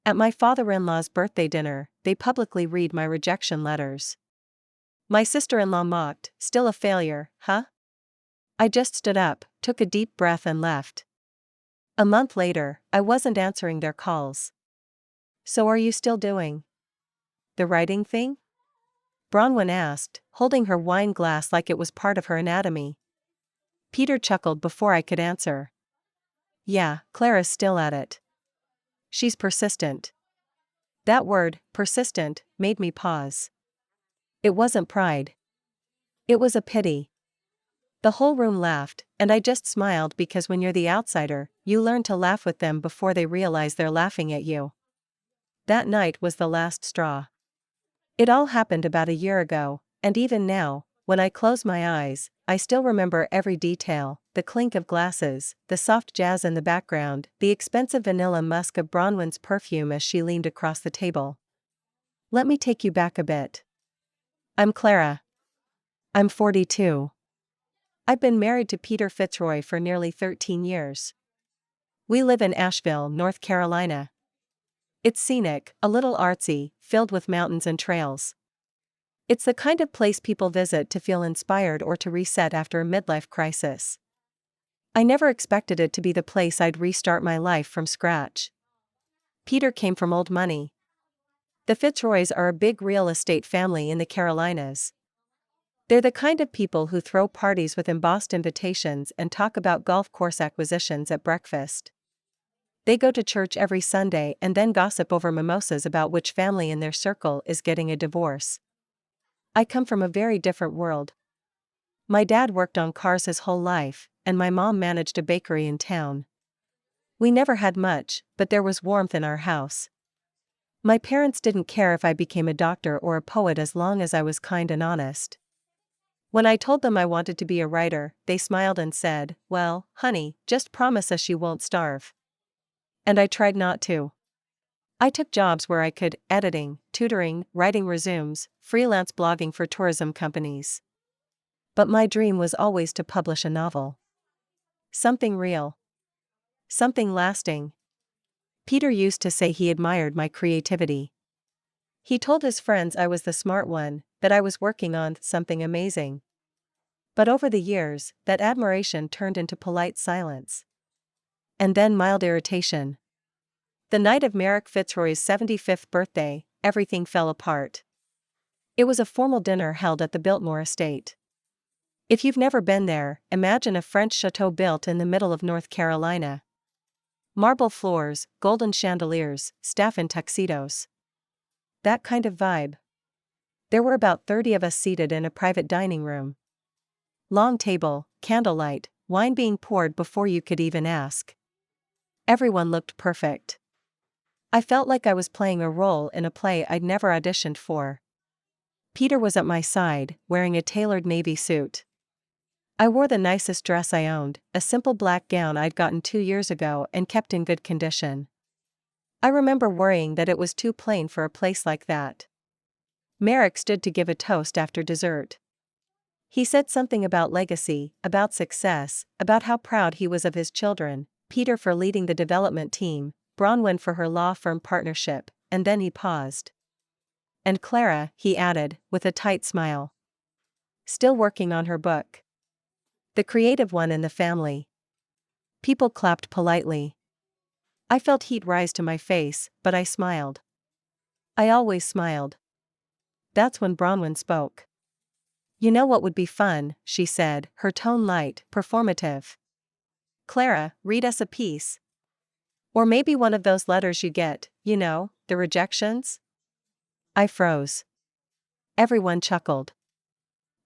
At my father-in-law's birthday dinner, they publicly read my rejection letters. My sister-in-law mocked, "Still a failure, huh?" I just stood up, took a deep breath and left. A month later, I wasn't answering their calls. "So are you still doing the writing thing?" Bronwyn asked, holding her wine glass like it was part of her anatomy. Peter chuckled before I could answer. "Yeah, Clara's still at it. She's persistent." That word, persistent, made me pause. It wasn't pride. It was a pity. The whole room laughed, and I just smiled because when you're the outsider, you learn to laugh with them before they realize they're laughing at you. That night was the last straw. It all happened about a year ago, and even now, when I close my eyes, I still remember every detail: the clink of glasses, the soft jazz in the background, the expensive vanilla musk of Bronwyn's perfume as she leaned across the table. Let me take you back a bit. I'm Clara. I'm 42. I've been married to Peter Fitzroy for nearly 13 years. We live in Asheville, North Carolina. It's scenic, a little artsy, filled with mountains and trails. It's the kind of place people visit to feel inspired or to reset after a midlife crisis. I never expected it to be the place I'd restart my life from scratch. Peter came from old money. The Fitzroys are a big real estate family in the Carolinas. They're the kind of people who throw parties with embossed invitations and talk about golf course acquisitions at breakfast. They go to church every Sunday and then gossip over mimosas about which family in their circle is getting a divorce. I come from a very different world. My dad worked on cars his whole life, and my mom managed a bakery in town. We never had much, but there was warmth in our house. My parents didn't care if I became a doctor or a poet as long as I was kind and honest. When I told them I wanted to be a writer, they smiled and said, "Well, honey, just promise us you won't starve." And I tried not to. I took jobs where I could: editing, tutoring, writing resumes, freelance blogging for tourism companies. But my dream was always to publish a novel. Something real. Something lasting. Peter used to say he admired my creativity. He told his friends I was the smart one, that I was working on something amazing. But over the years, that admiration turned into polite silence. And then mild irritation. The night of Merrick Fitzroy's 75th birthday, everything fell apart. It was a formal dinner held at the Biltmore estate. If you've never been there, imagine a French chateau built in the middle of North Carolina. Marble floors, golden chandeliers, staff in tuxedos. That kind of vibe. There were about 30 of us seated in a private dining room. Long table, candlelight, wine being poured before you could even ask. Everyone looked perfect. I felt like I was playing a role in a play I'd never auditioned for. Peter was at my side, wearing a tailored navy suit. I wore the nicest dress I owned, a simple black gown I'd gotten 2 years ago and kept in good condition. I remember worrying that it was too plain for a place like that. Merrick stood to give a toast after dessert. He said something about legacy, about success, about how proud he was of his children, Peter for leading the development team, Bronwyn for her law firm partnership, and then he paused. "And Clara," he added, with a tight smile. "Still working on her book. The creative one in the family." People clapped politely. I felt heat rise to my face, but I smiled. I always smiled. That's when Bronwyn spoke. "You know what would be fun," she said, her tone light, performative. "Clara, read us a piece. Or maybe one of those letters you get, you know, the rejections?" I froze. Everyone chuckled.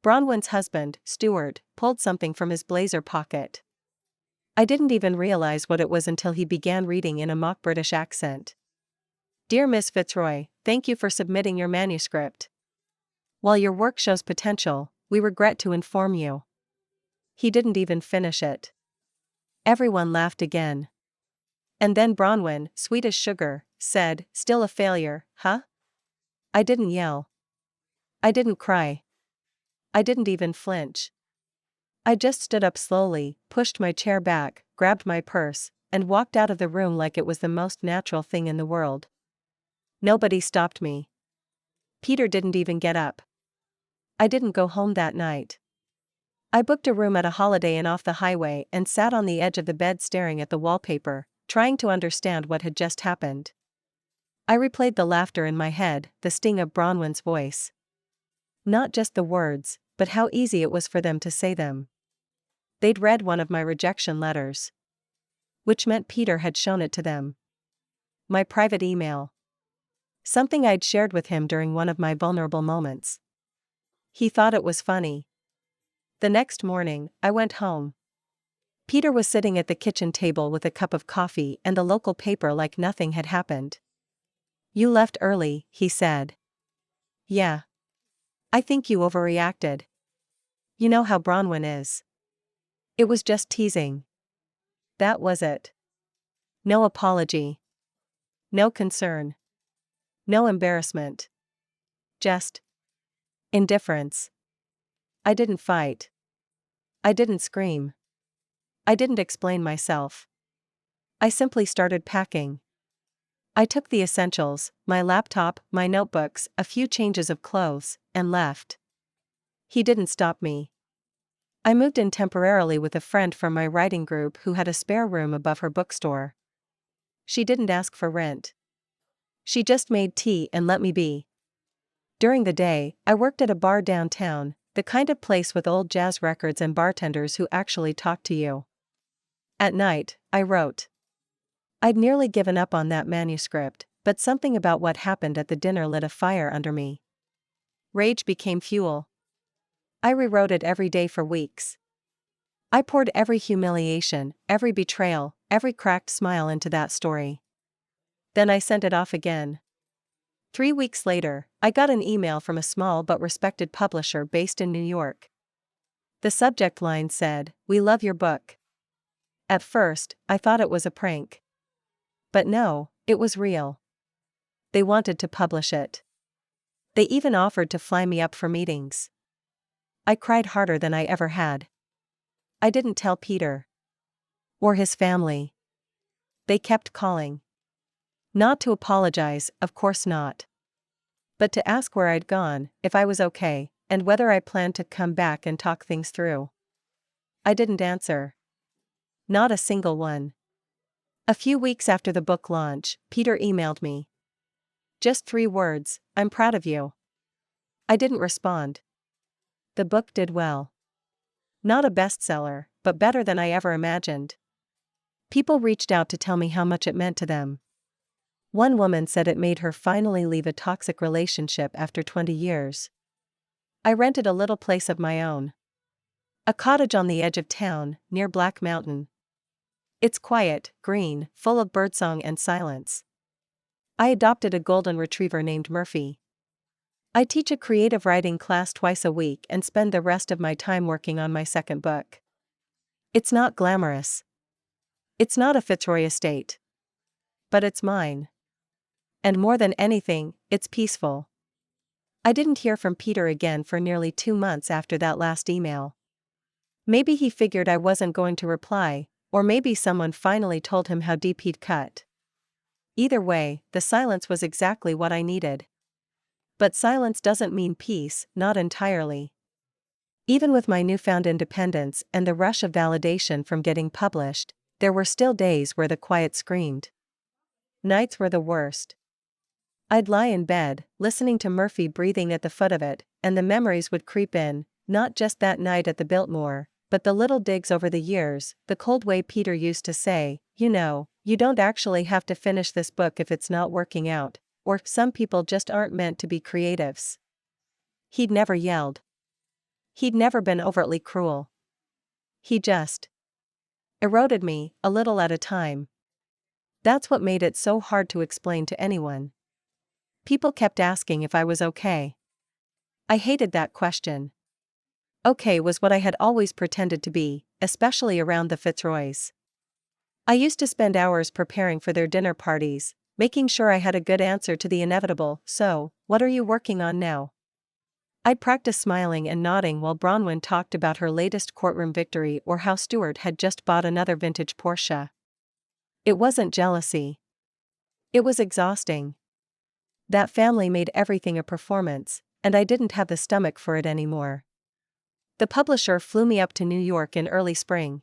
Bronwyn's husband, Stuart, pulled something from his blazer pocket. I didn't even realize what it was until he began reading in a mock British accent. "Dear Miss Fitzroy, thank you for submitting your manuscript. While your work shows potential, we regret to inform you." He didn't even finish it. Everyone laughed again. And then Bronwyn, sweet as sugar, said, "Still a failure, huh?" I didn't yell. I didn't cry. I didn't even flinch. I just stood up slowly, pushed my chair back, grabbed my purse, and walked out of the room like it was the most natural thing in the world. Nobody stopped me. Peter didn't even get up. I didn't go home that night. I booked a room at a Holiday Inn off the highway and sat on the edge of the bed staring at the wallpaper, trying to understand what had just happened. I replayed the laughter in my head, the sting of Bronwyn's voice. Not just the words, but how easy it was for them to say them. They'd read one of my rejection letters. Which meant Peter had shown it to them. My private email. Something I'd shared with him during one of my vulnerable moments. He thought it was funny. The next morning, I went home. Peter was sitting at the kitchen table with a cup of coffee and the local paper like nothing had happened. "You left early," he said. "Yeah. I think you overreacted. You know how Bronwyn is." It was just teasing. That was it. No apology. No concern. No embarrassment. Just indifference. I didn't fight. I didn't scream. I didn't explain myself. I simply started packing. I took the essentials, my laptop, my notebooks, a few changes of clothes, and left. He didn't stop me. I moved in temporarily with a friend from my writing group who had a spare room above her bookstore. She didn't ask for rent. She just made tea and let me be. During the day, I worked at a bar downtown, the kind of place with old jazz records and bartenders who actually talk to you. At night, I wrote. I'd nearly given up on that manuscript, but something about what happened at the dinner lit a fire under me. Rage became fuel. I rewrote it every day for weeks. I poured every humiliation, every betrayal, every cracked smile into that story. Then I sent it off again. 3 weeks later, I got an email from a small but respected publisher based in New York. The subject line said, "We love your book." At first, I thought it was a prank. But no, it was real. They wanted to publish it. They even offered to fly me up for meetings. I cried harder than I ever had. I didn't tell Peter. Or his family. They kept calling. Not to apologize, of course not. But to ask where I'd gone, if I was okay, and whether I planned to come back and talk things through. I didn't answer. Not a single one. A few weeks after the book launch, Peter emailed me. Just 3 words, "I'm proud of you." I didn't respond. The book did well. Not a bestseller, but better than I ever imagined. People reached out to tell me how much it meant to them. One woman said it made her finally leave a toxic relationship after 20 years. I rented a little place of my own. A cottage on the edge of town, near Black Mountain. It's quiet, green, full of birdsong and silence. I adopted a golden retriever named Murphy. I teach a creative writing class twice a week and spend the rest of my time working on my second book. It's not glamorous. It's not a Fitzroy estate. But it's mine. And more than anything, it's peaceful. I didn't hear from Peter again for nearly 2 months after that last email. Maybe he figured I wasn't going to reply, or maybe someone finally told him how deep he'd cut. Either way, the silence was exactly what I needed. But silence doesn't mean peace, not entirely. Even with my newfound independence and the rush of validation from getting published, there were still days where the quiet screamed. Nights were the worst. I'd lie in bed, listening to Murphy breathing at the foot of it, and the memories would creep in, not just that night at the Biltmore, but the little digs over the years, the cold way Peter used to say, "You know, you don't actually have to finish this book if it's not working out," or "Some people just aren't meant to be creatives." He'd never yelled. He'd never been overtly cruel. He just eroded me, a little at a time. That's what made it so hard to explain to anyone. People kept asking if I was okay. I hated that question. Okay was what I had always pretended to be, especially around the Fitzroys. I used to spend hours preparing for their dinner parties, making sure I had a good answer to the inevitable, "So, what are you working on now?" I'd practice smiling and nodding while Bronwyn talked about her latest courtroom victory or how Stuart had just bought another vintage Porsche. It wasn't jealousy. It was exhausting. That family made everything a performance, and I didn't have the stomach for it anymore. The publisher flew me up to New York in early spring.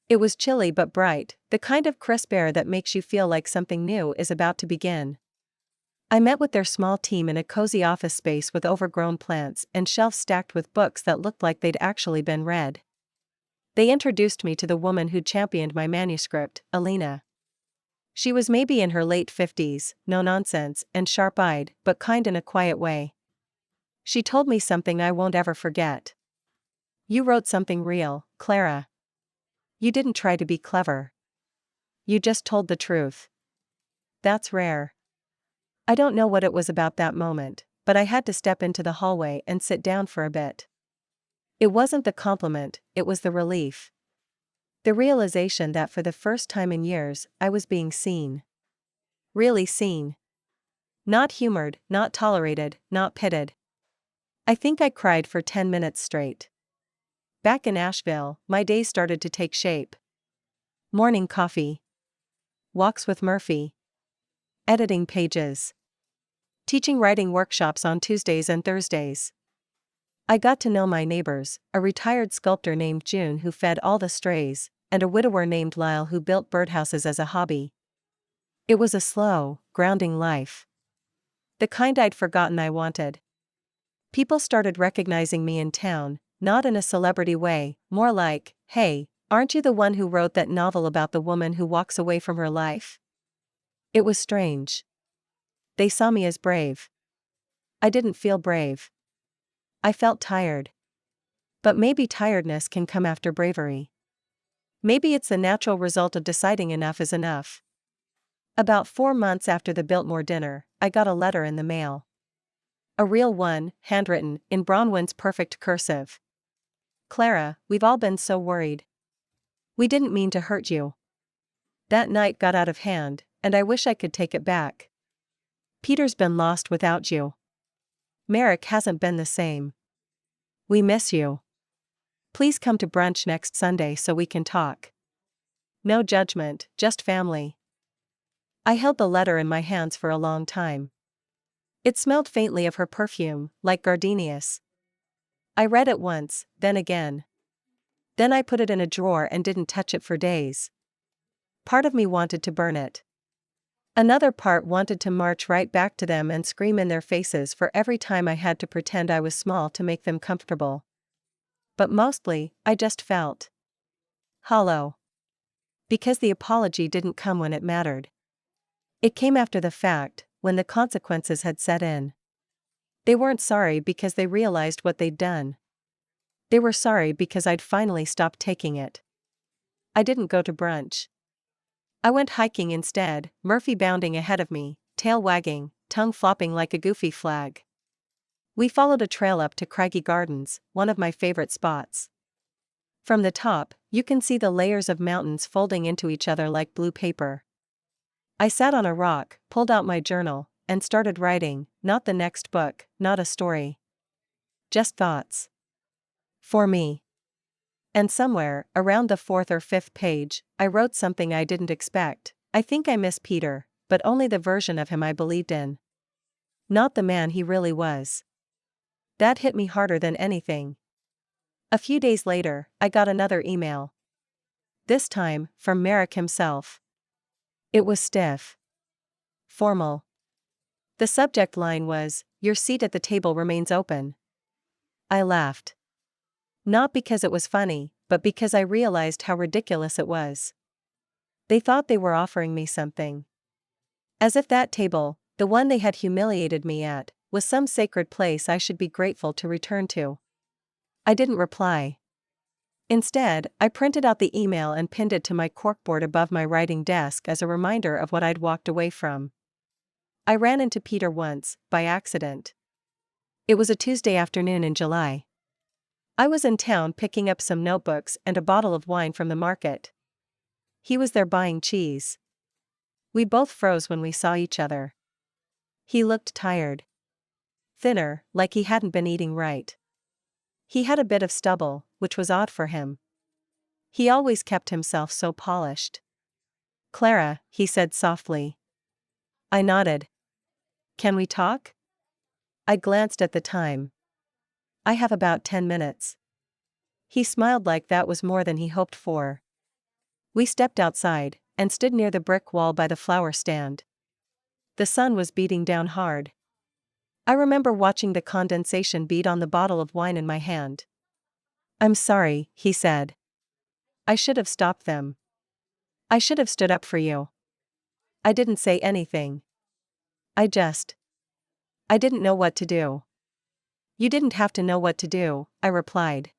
It was chilly but bright, the kind of crisp air that makes you feel like something new is about to begin. I met with their small team in a cozy office space with overgrown plants and shelves stacked with books that looked like they'd actually been read. They introduced me to the woman who'd championed my manuscript, Alina. She was maybe in her late 50s, no nonsense, and sharp-eyed, but kind in a quiet way. She told me something I won't ever forget. "You wrote something real, Clara. You didn't try to be clever. You just told the truth. That's rare." I don't know what it was about that moment, but I had to step into the hallway and sit down for a bit. It wasn't the compliment, it was the relief. The realization that for the first time in years, I was being seen. Really seen. Not humored, not tolerated, not pitted. I think I cried for 10 minutes straight. Back in Asheville, my days started to take shape. Morning coffee. Walks with Murphy. Editing pages. Teaching writing workshops on Tuesdays and Thursdays. I got to know my neighbors, a retired sculptor named June who fed all the strays, and a widower named Lyle who built birdhouses as a hobby. It was a slow, grounding life. The kind I'd forgotten I wanted. People started recognizing me in town, not in a celebrity way, more like, "Hey, aren't you the one who wrote that novel about the woman who walks away from her life?" It was strange. They saw me as brave. I didn't feel brave. I felt tired. But maybe tiredness can come after bravery. Maybe it's the natural result of deciding enough is enough. About 4 months after the Biltmore dinner, I got a letter in the mail. A real one, handwritten, in Bronwyn's perfect cursive. "Clara, we've all been so worried. We didn't mean to hurt you. That night got out of hand, and I wish I could take it back. Peter's been lost without you. Merrick hasn't been the same. We miss you. Please come to brunch next Sunday so we can talk. No judgment, just family." I held the letter in my hands for a long time. It smelled faintly of her perfume, like gardenias. I read it once, then again. Then I put it in a drawer and didn't touch it for days. Part of me wanted to burn it. Another part wanted to march right back to them and scream in their faces for every time I had to pretend I was small to make them comfortable. But mostly, I just felt hollow. Because the apology didn't come when it mattered. It came after the fact, when the consequences had set in. They weren't sorry because they realized what they'd done. They were sorry because I'd finally stopped taking it. I didn't go to brunch. I went hiking instead, Murphy bounding ahead of me, tail wagging, tongue flopping like a goofy flag. We followed a trail up to Craggy Gardens, one of my favorite spots. From the top, you can see the layers of mountains folding into each other like blue paper. I sat on a rock, pulled out my journal, and started writing, not the next book, not a story. Just thoughts. For me. And somewhere, around the 4th or 5th page, I wrote something I didn't expect. "I think I miss Peter, but only the version of him I believed in. Not the man he really was." That hit me harder than anything. A few days later, I got another email. This time, from Merrick himself. It was stiff. Formal. The subject line was, "Your seat at the table remains open." I laughed. Not because it was funny, but because I realized how ridiculous it was. They thought they were offering me something. As if that table, the one they had humiliated me at, was some sacred place I should be grateful to return to. I didn't reply. Instead, I printed out the email and pinned it to my corkboard above my writing desk as a reminder of what I'd walked away from. I ran into Peter once, by accident. It was a Tuesday afternoon in July. I was in town picking up some notebooks and a bottle of wine from the market. He was there buying cheese. We both froze when we saw each other. He looked tired. Thinner, like he hadn't been eating right. He had a bit of stubble, which was odd for him. He always kept himself so polished. "Clara," he said softly. I nodded. Can we talk? I glanced at the time. I have about 10 minutes. He smiled like that was more than he hoped for. We stepped outside and stood near the brick wall by the flower stand. The sun was beating down hard. I remember watching the condensation bead on the bottle of wine in my hand. I'm sorry, he said. I should have stopped them. I should have stood up for you. I didn't say anything. I didn't know what to do. You didn't have to know what to do, I replied.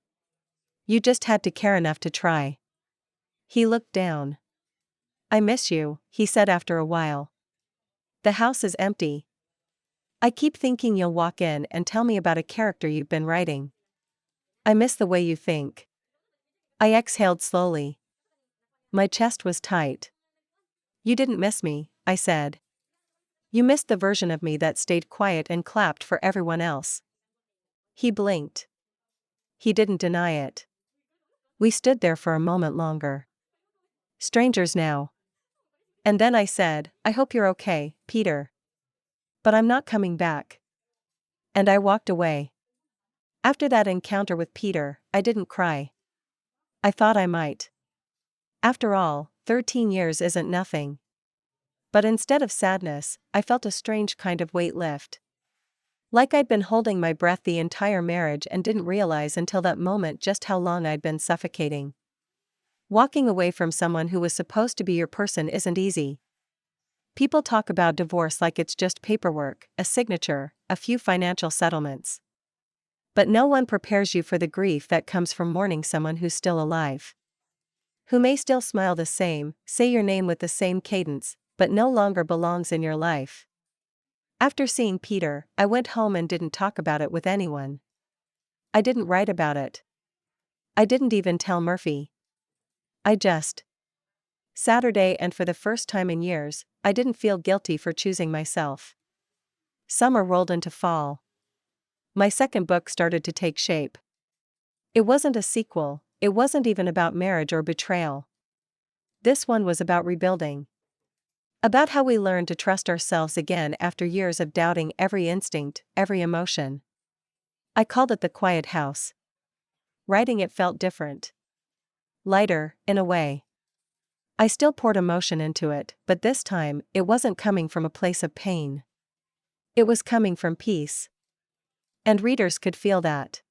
You just had to care enough to try. He looked down. I miss you, he said after a while. The house is empty. I keep thinking you'll walk in and tell me about a character you've been writing. I miss the way you think. I exhaled slowly. My chest was tight. You didn't miss me, I said. You missed the version of me that stayed quiet and clapped for everyone else. He blinked. He didn't deny it. We stood there for a moment longer. Strangers now. And then I said, I hope you're okay, Peter. But I'm not coming back. And I walked away. After that encounter with Peter, I didn't cry. I thought I might. After all, 13 years isn't nothing. But instead of sadness, I felt a strange kind of weight lift. Like I'd been holding my breath the entire marriage and didn't realize until that moment just how long I'd been suffocating. Walking away from someone who was supposed to be your person isn't easy. People talk about divorce like it's just paperwork, a signature, a few financial settlements. But no one prepares you for the grief that comes from mourning someone who's still alive. Who may still smile the same, say your name with the same cadence, but no longer belongs in your life. After seeing Peter, I went home and didn't talk about it with anyone. I didn't write about it. I didn't even tell Murphy. Saturday, and for the first time in years, I didn't feel guilty for choosing myself. Summer rolled into fall. My second book started to take shape. It wasn't a sequel, it wasn't even about marriage or betrayal. This one was about rebuilding. About how we learn to trust ourselves again after years of doubting every instinct, every emotion. I called it The Quiet House. Writing it felt different. Lighter, in a way. I still poured emotion into it, but this time, it wasn't coming from a place of pain. It was coming from peace. And readers could feel that.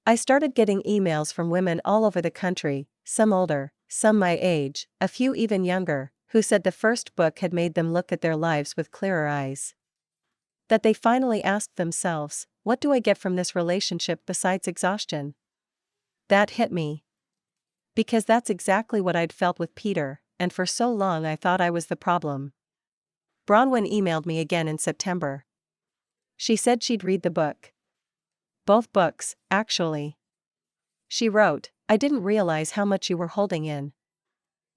I started getting emails from women all over the country, some older, some my age, a few even younger, who said the first book had made them look at their lives with clearer eyes. That they finally asked themselves, what do I get from this relationship besides exhaustion? That hit me. Because that's exactly what I'd felt with Peter, and for so long I thought I was the problem. Bronwyn emailed me again in September. She said she'd read the book. Both books, actually. She wrote, I didn't realize how much you were holding in.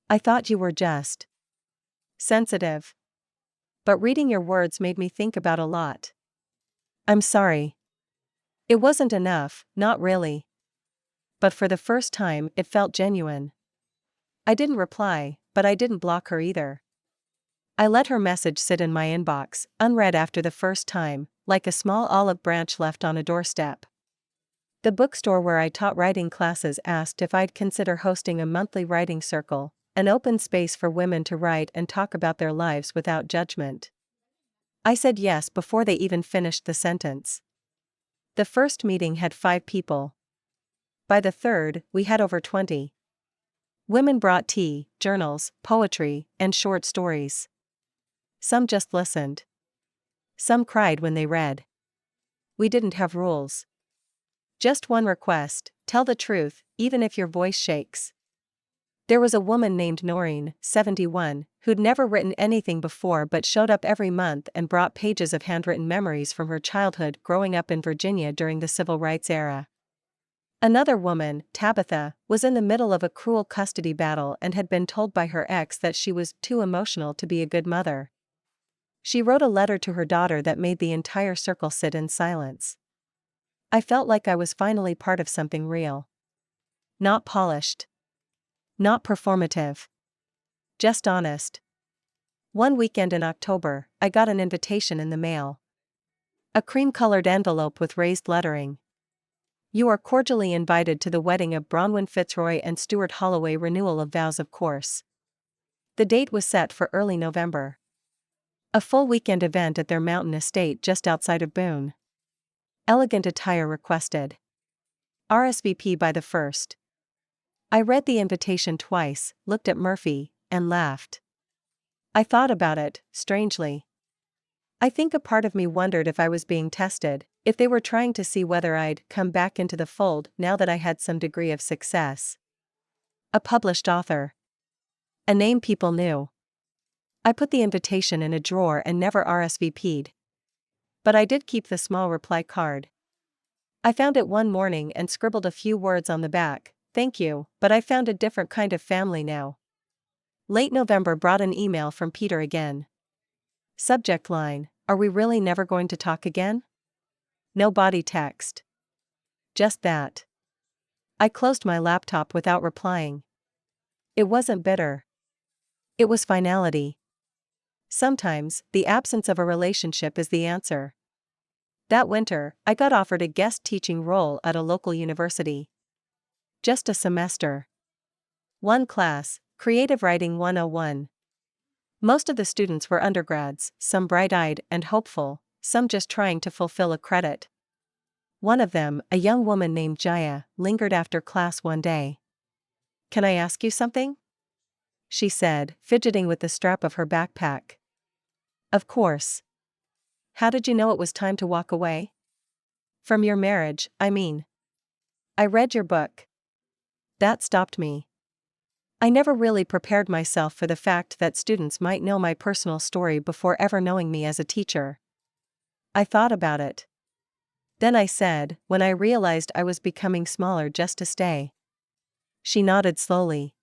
I thought you were just sensitive. But reading your words made me think about a lot. I'm sorry. It wasn't enough, not really. But for the first time, it felt genuine. I didn't reply, but I didn't block her either. I let her message sit in my inbox, unread after the first time, like a small olive branch left on a doorstep. The bookstore where I taught writing classes asked if I'd consider hosting a monthly writing circle, an open space for women to write and talk about their lives without judgment. I said yes before they even finished the sentence. The first meeting had 5 people. By the third, we had over 20. Women brought tea, journals, poetry, and short stories. Some just listened. Some cried when they read. We didn't have rules. Just one request: tell the truth, even if your voice shakes. There was a woman named Noreen, 71, who'd never written anything before but showed up every month and brought pages of handwritten memories from her childhood growing up in Virginia during the civil rights era. Another woman, Tabitha, was in the middle of a cruel custody battle and had been told by her ex that she was too emotional to be a good mother. She wrote a letter to her daughter that made the entire circle sit in silence. I felt like I was finally part of something real. Not polished. Not performative. Just honest. One weekend in October, I got an invitation in the mail. A cream-colored envelope with raised lettering. You are cordially invited to the wedding of Bronwyn Fitzroy and Stuart Holloway. Renewal of vows, of course. The date was set for early November. A full weekend event at their mountain estate just outside of Boone. Elegant attire requested. RSVP by the 1st. I read the invitation twice, looked at Murphy, and laughed. I thought about it, strangely. I think a part of me wondered if I was being tested, if they were trying to see whether I'd come back into the fold now that I had some degree of success. A published author. A name people knew. I put the invitation in a drawer and never RSVP'd. But I did keep the small reply card. I found it one morning and scribbled a few words on the back. Thank you, but I found a different kind of family now. Late November brought an email from Peter again. Subject line: Are we really never going to talk again? No body text. Just that. I closed my laptop without replying. It wasn't bitter. It was finality. Sometimes, the absence of a relationship is the answer. That winter, I got offered a guest teaching role at a local university. Just a semester. One class, Creative Writing 101. Most of the students were undergrads, some bright-eyed and hopeful, some just trying to fulfill a credit. One of them, a young woman named Jaya, lingered after class one day. Can I ask you something? She said, fidgeting with the strap of her backpack. Of course. How did you know it was time to walk away? From your marriage, I mean. I read your book. That stopped me. I never really prepared myself for the fact that students might know my personal story before ever knowing me as a teacher. I thought about it. Then I said, when I realized I was becoming smaller, just to stay. She nodded slowly.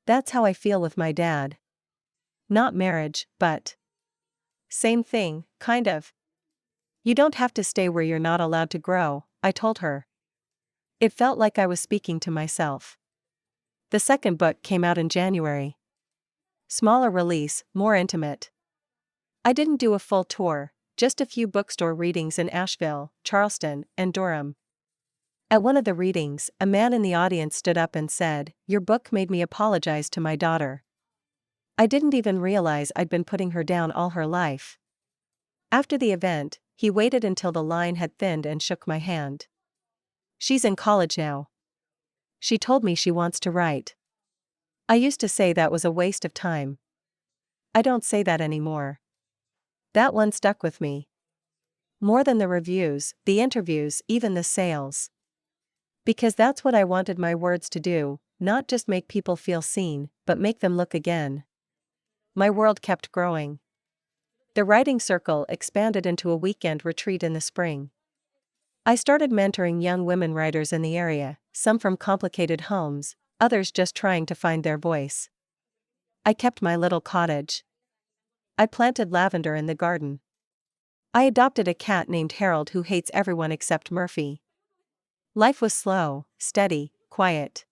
That's how I feel with my dad. Not marriage, but. Same thing, kind of. You don't have to stay where you're not allowed to grow, I told her. It felt like I was speaking to myself. The second book came out in January. Smaller release, more intimate. I didn't do a full tour, just a few bookstore readings in Asheville, Charleston, and Durham. At one of the readings, a man in the audience stood up and said, "Your book made me apologize to my daughter." I didn't even realize I'd been putting her down all her life. After the event, he waited until the line had thinned and shook my hand. She's in college now. She told me she wants to write. I used to say that was a waste of time. I don't say that anymore. That one stuck with me. More than the reviews, the interviews, even the sales. Because that's what I wanted my words to do, not just make people feel seen, but make them look again. My world kept growing. The writing circle expanded into a weekend retreat in the spring. I started mentoring young women writers in the area, some from complicated homes, others just trying to find their voice. I kept my little cottage. I planted lavender in the garden. I adopted a cat named Harold who hates everyone except Murphy. Life was slow, steady, quiet.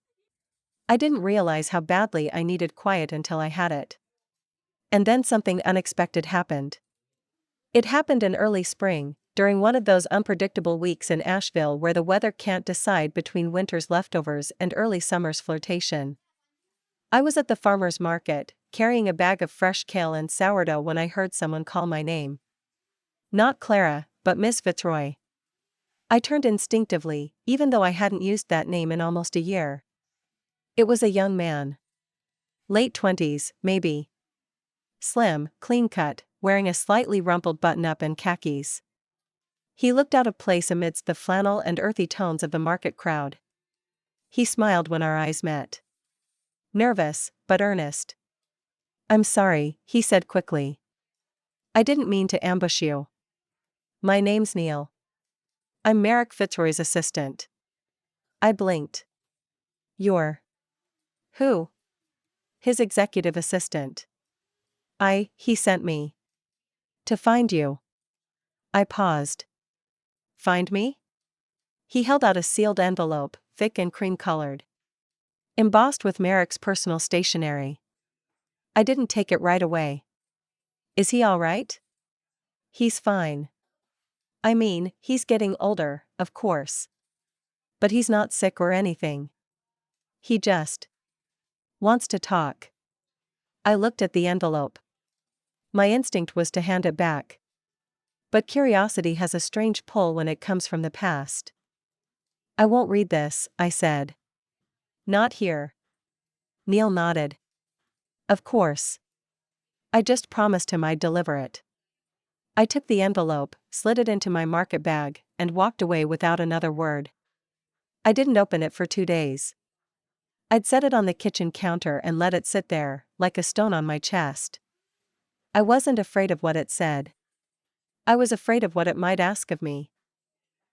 I didn't realize how badly I needed quiet until I had it. And then something unexpected happened. It happened in early spring, during one of those unpredictable weeks in Asheville where the weather can't decide between winter's leftovers and early summer's flirtation. I was at the farmer's market, carrying a bag of fresh kale and sourdough when I heard someone call my name. Not Clara, but Miss Fitzroy. I turned instinctively, even though I hadn't used that name in almost a year. It was a young man. Late 20s, maybe. Slim, clean-cut, wearing a slightly rumpled button-up and khakis. He looked out of place amidst the flannel and earthy tones of the market crowd. He smiled when our eyes met. Nervous, but earnest. "I'm sorry," he said quickly. "I didn't mean to ambush you. My name's Neil. I'm Merrick Fitzroy's assistant." I blinked. "You're who?" "His executive assistant. He sent me to find you." I paused. "Find me?" He held out a sealed envelope, thick and cream-colored. Embossed with Merrick's personal stationery. I didn't take it right away. Is he all right? He's fine. I mean, he's getting older, of course. But he's not sick or anything. He just wants to talk. I looked at the envelope. My instinct was to hand it back. But curiosity has a strange pull when it comes from the past. I won't read this, I said. Not here. Neil nodded. Of course. I just promised him I'd deliver it. I took the envelope, slid it into my market bag, and walked away without another word. I didn't open it for 2 days. I'd set it on the kitchen counter and let it sit there, like a stone on my chest. I wasn't afraid of what it said. I was afraid of what it might ask of me.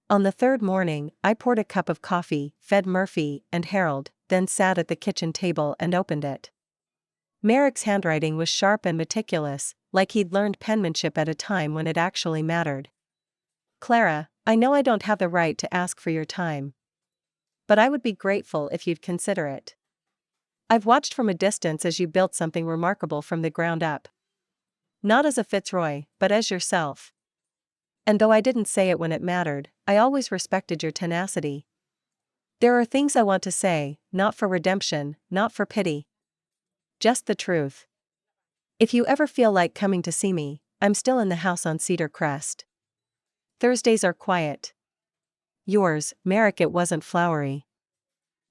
On the third morning, I poured a cup of coffee, fed Murphy and Harold, then sat at the kitchen table and opened it. Merrick's handwriting was sharp and meticulous, like he'd learned penmanship at a time when it actually mattered. Clara, I know I don't have the right to ask for your time. But I would be grateful if you'd consider it. I've watched from a distance as you built something remarkable from the ground up. Not as a Fitzroy, but as yourself. And though I didn't say it when it mattered, I always respected your tenacity. There are things I want to say, not for redemption, not for pity. Just the truth. If you ever feel like coming to see me, I'm still in the house on Cedar Crest. Thursdays are quiet. Yours, Merrick. It wasn't flowery.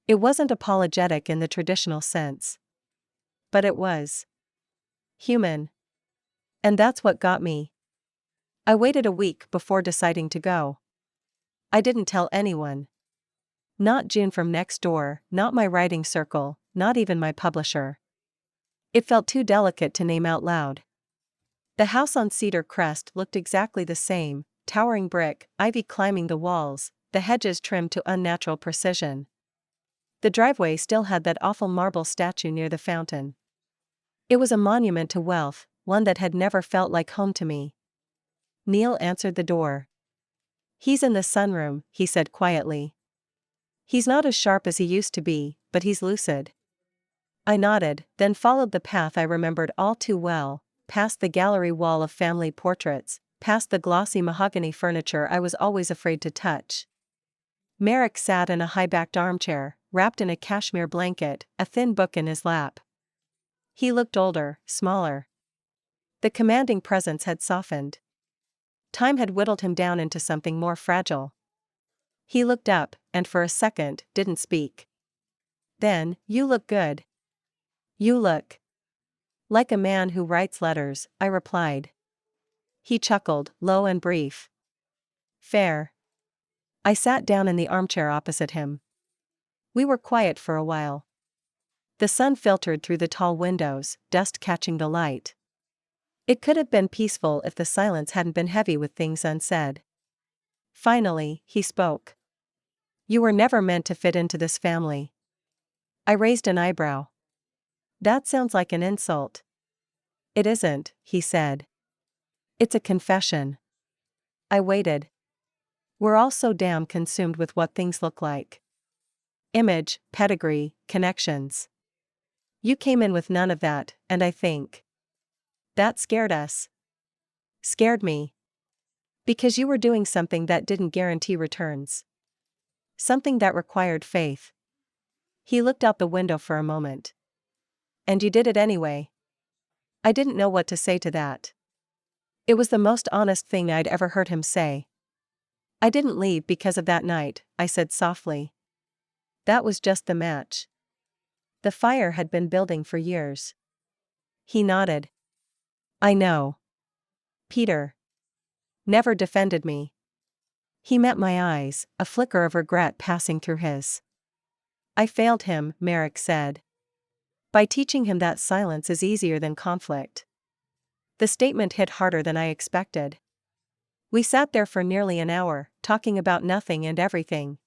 It wasn't apologetic in the traditional sense. But it was human. And that's what got me. I waited a week before deciding to go. I didn't tell anyone. Not June from next door, not my writing circle, not even my publisher. It felt too delicate to name out loud. The house on Cedar Crest looked exactly the same, towering brick, ivy climbing the walls, the hedges trimmed to unnatural precision. The driveway still had that awful marble statue near the fountain. It was a monument to wealth, one that had never felt like home to me. Neil answered the door. He's in the sunroom, he said quietly. He's not as sharp as he used to be, but he's lucid. I nodded, then followed the path I remembered all too well, past the gallery wall of family portraits, past the glossy mahogany furniture I was always afraid to touch. Merrick sat in a high-backed armchair, wrapped in a cashmere blanket, a thin book in his lap. He looked older, smaller. The commanding presence had softened. Time had whittled him down into something more fragile. He looked up, and for a second, didn't speak. Then, "You look good." "You look like a man who writes letters," I replied. He chuckled, low and brief. "Fair." I sat down in the armchair opposite him. We were quiet for a while. The sun filtered through the tall windows, dust catching the light. It could have been peaceful if the silence hadn't been heavy with things unsaid. Finally, he spoke. "You were never meant to fit into this family." I raised an eyebrow. "That sounds like an insult." "It isn't," he said. "It's a confession." I waited. We're all so damn consumed with what things look like. Image, pedigree, connections. You came in with none of that, and I think that scared us. Scared me. Because you were doing something that didn't guarantee returns. Something that required faith. He looked out the window for a moment. "And you did it anyway." I didn't know what to say to that. It was the most honest thing I'd ever heard him say. "I didn't leave because of that night," I said softly. "That was just the match. The fire had been building for years." He nodded. "I know. Peter never defended me." He met my eyes, a flicker of regret passing through his. "I failed him," Merrick said. "By teaching him that silence is easier than conflict." The statement hit harder than I expected. We sat there for nearly an hour, talking about nothing and everything.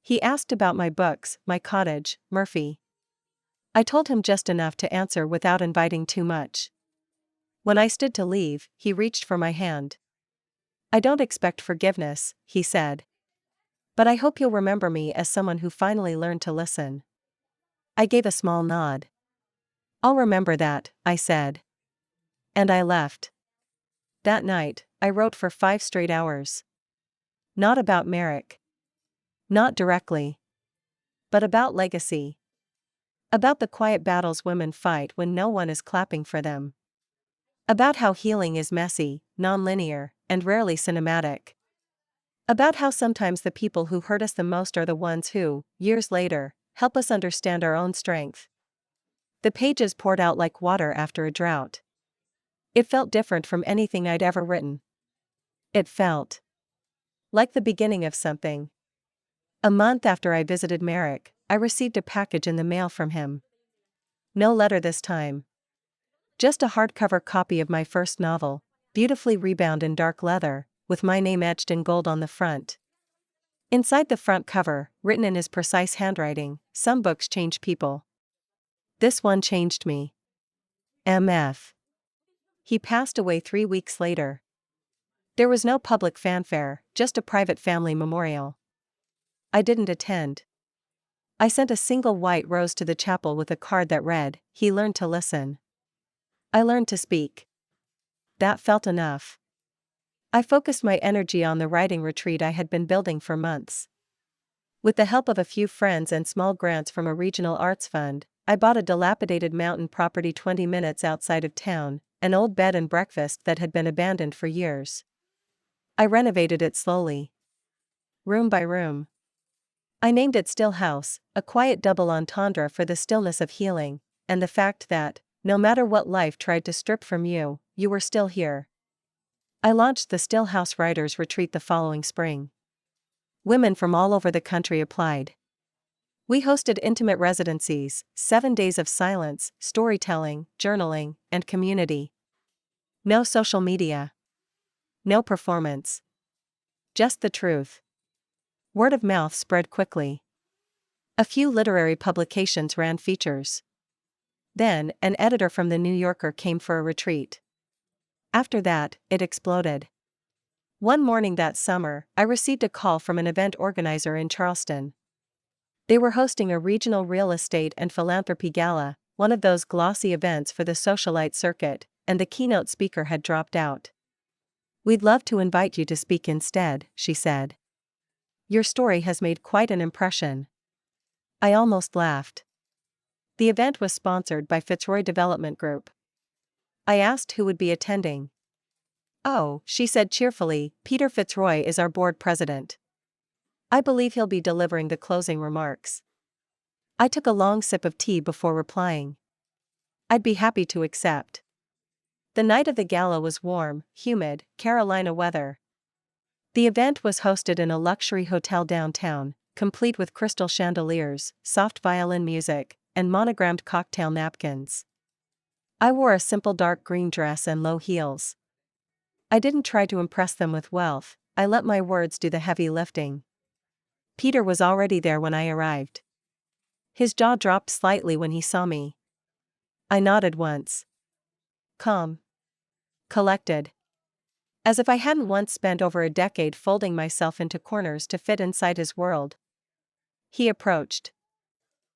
He asked about my books, my cottage, Murphy. I told him just enough to answer without inviting too much. When I stood to leave, he reached for my hand. "I don't expect forgiveness," he said. "But I hope you'll remember me as someone who finally learned to listen." I gave a small nod. "I'll remember that," I said. And I left. That night, I wrote for 5 straight hours. Not about Merrick. Not directly. But about legacy. About the quiet battles women fight when no one is clapping for them. About how healing is messy, non-linear, and rarely cinematic. About how sometimes the people who hurt us the most are the ones who, years later, help us understand our own strength. The pages poured out like water after a drought. It felt different from anything I'd ever written. It felt like the beginning of something. A month after I visited Merrick, I received a package in the mail from him. No letter this time. Just a hardcover copy of my first novel, beautifully rebound in dark leather, with my name etched in gold on the front. Inside the front cover, written in his precise handwriting, "Some books change people. This one changed me. M.F." He passed away 3 weeks later. There was no public fanfare, just a private family memorial. I didn't attend. I sent a single white rose to the chapel with a card that read, "He learned to listen. I learned to speak." That felt enough. I focused my energy on the writing retreat I had been building for months. With the help of a few friends and small grants from a regional arts fund, I bought a dilapidated mountain property 20 minutes outside of town, an old bed and breakfast that had been abandoned for years. I renovated it slowly. Room by room. I named it Still House, a quiet double entendre for the stillness of healing, and the fact that, no matter what life tried to strip from you, you were still here. I launched the Still House Writers Retreat the following spring. Women from all over the country applied. We hosted intimate residencies, 7 days of silence, storytelling, journaling, and community. No social media. No performance. Just the truth. Word of mouth spread quickly. A few literary publications ran features. Then, an editor from the New Yorker came for a retreat. After that, it exploded. One morning that summer, I received a call from an event organizer in Charleston. They were hosting a regional real estate and philanthropy gala, one of those glossy events for the socialite circuit, and the keynote speaker had dropped out. "We'd love to invite you to speak instead," she said. "Your story has made quite an impression." I almost laughed. The event was sponsored by Fitzroy Development Group. I asked who would be attending. "Oh," she said cheerfully, "Peter Fitzroy is our board president. I believe he'll be delivering the closing remarks." I took a long sip of tea before replying. I'd be happy to accept. The night of the gala was warm, humid, Carolina weather. The event was hosted in a luxury hotel downtown, complete with crystal chandeliers, soft violin music, and monogrammed cocktail napkins. I wore a simple dark green dress and low heels. I didn't try to impress them with wealth, I let my words do the heavy lifting. Peter was already there when I arrived. His jaw dropped slightly when he saw me. I nodded once. Calm. Collected. As if I hadn't once spent over a decade folding myself into corners to fit inside his world. He approached.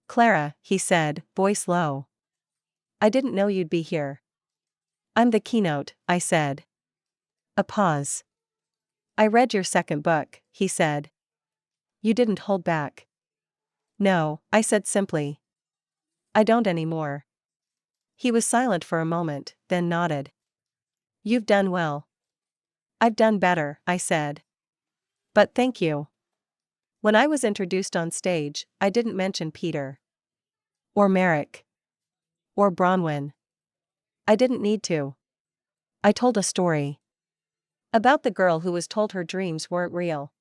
"Clara," he said, voice low. "I didn't know you'd be here." "I'm the keynote," I said. A pause. "I read your second book," he said. "You didn't hold back." "No," I said simply. "I don't anymore." He was silent for a moment, then nodded. "You've done well." "I've done better," I said. "But thank you." When I was introduced on stage, I didn't mention Peter. Or Merrick. Or Bronwyn. I didn't need to. I told a story. About the girl who was told her dreams weren't real.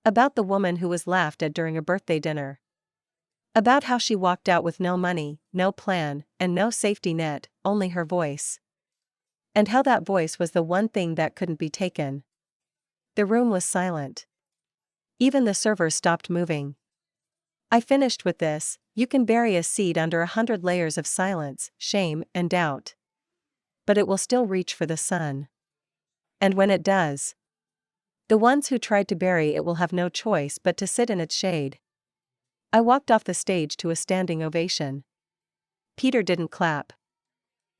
About the woman who was laughed at during a birthday dinner. About how she walked out with no money, no plan, and no safety net, only her voice. And how that voice was the one thing that couldn't be taken. The room was silent. Even the servers stopped moving. I finished with this: you can bury a seed under 100 layers of silence, shame, and doubt. But it will still reach for the sun. And when it does, the ones who tried to bury it will have no choice but to sit in its shade. I walked off the stage to a standing ovation. Peter didn't clap.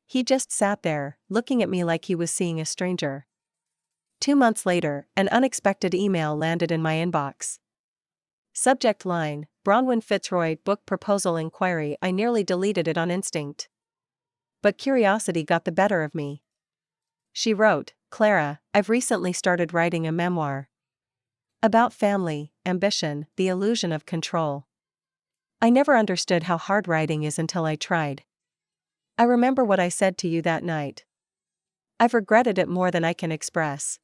He just sat there, looking at me like he was seeing a stranger. 2 months later, an unexpected email landed in my inbox. Subject line, Bronwyn Fitzroy book proposal inquiry. I nearly deleted it on instinct. But curiosity got the better of me. She wrote, Clara, I've recently started writing a memoir. About family, ambition, the illusion of control. I never understood how hard writing is until I tried. I remember what I said to you that night. I've regretted it more than I can express.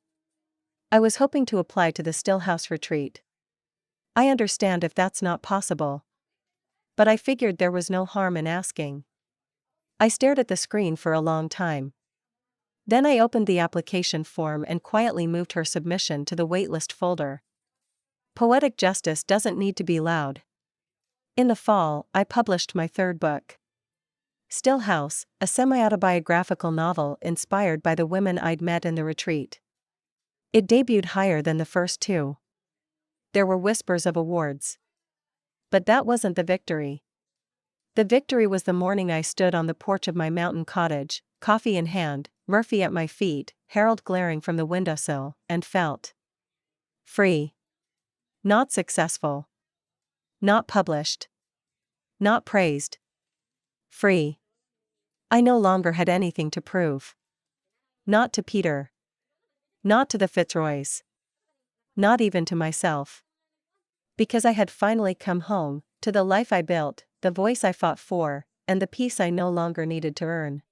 I was hoping to apply to the Stillhouse retreat. I understand if that's not possible. But I figured there was no harm in asking. I stared at the screen for a long time. Then I opened the application form and quietly moved her submission to the waitlist folder. Poetic justice doesn't need to be loud. In the fall, I published my third book. Stillhouse, a semi-autobiographical novel inspired by the women I'd met in the retreat. It debuted higher than the first two. There were whispers of awards. But that wasn't the victory. The victory was the morning I stood on the porch of my mountain cottage, coffee in hand, Murphy at my feet, Harold glaring from the windowsill, and felt free. Not successful. Not published. Not praised. Free. I no longer had anything to prove. Not to Peter. Not to the Fitzroys. Not even to myself. Because I had finally come home, to the life I built, the voice I fought for, and the peace I no longer needed to earn.